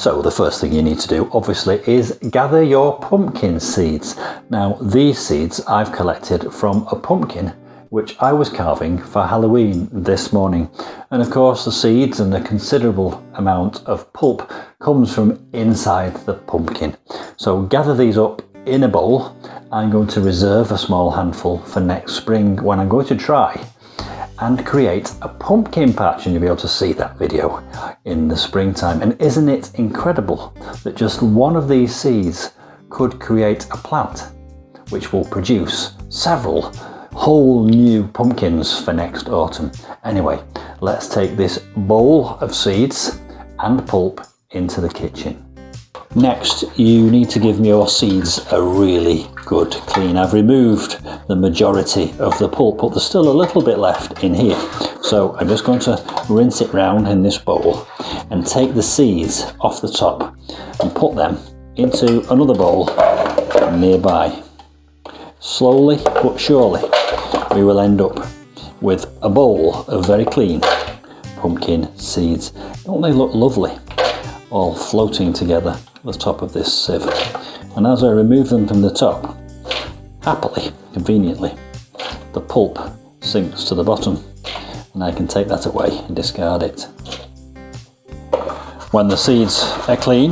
So the first thing you need to do obviously is gather your pumpkin seeds. Now these seeds I've collected from a pumpkin which I was carving for Halloween this morning. And of course the seeds and the considerable amount of pulp comes from inside the pumpkin. So gather these up in a bowl. I'm going to reserve a small handful for next spring when I'm going to try and create a pumpkin patch, and you'll be able to see that video in the springtime. And isn't it incredible that just one of these seeds could create a plant which will produce several whole new pumpkins for next autumn. Anyway, let's take this bowl of seeds and pulp into the kitchen. Next, you need to give your seeds a really good clean. I've removed the majority of the pulp, but there's still a little bit left in here. So I'm just going to rinse it round in this bowl and take the seeds off the top and put them into another bowl nearby. Slowly but surely, we will end up with a bowl of very clean pumpkin seeds. Don't they look lovely? All floating together at the top of this sieve. And as I remove them from the top, happily, conveniently, the pulp sinks to the bottom and I can take that away and discard it. When the seeds are clean,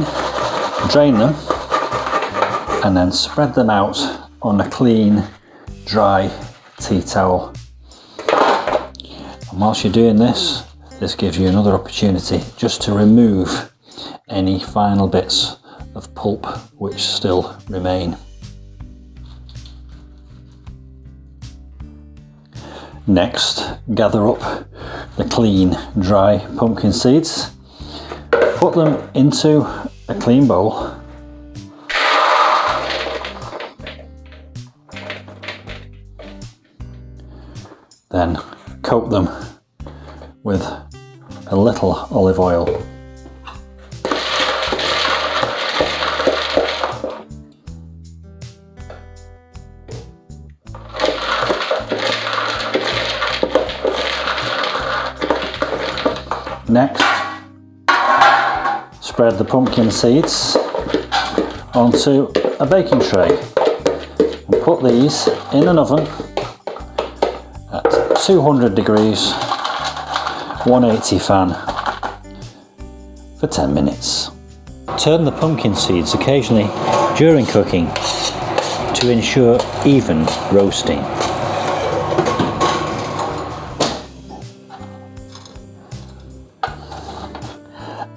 drain them and then spread them out on a clean, dry tea towel. And whilst you're doing this, this gives you another opportunity just to remove any final bits of pulp which still remain. Next, gather up the clean, dry pumpkin seeds, put them into a clean bowl, then coat them with a little olive oil. Next, spread the pumpkin seeds onto a baking tray and put these in an oven at 200 degrees, 180 fan for 10 minutes. Turn the pumpkin seeds occasionally during cooking to ensure even roasting.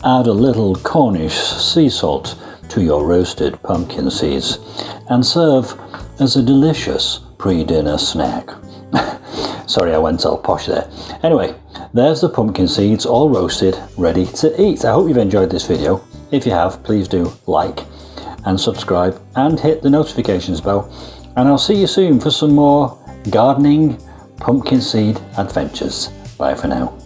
Add a little Cornish sea salt to your roasted pumpkin seeds and serve as a delicious pre-dinner snack. Sorry, I went all posh there. Anyway, there's the pumpkin seeds all roasted, ready to eat. I hope you've enjoyed this video. If you have, please do like and subscribe and hit the notifications bell. And I'll see you soon for some more gardening pumpkin seed adventures. Bye for now.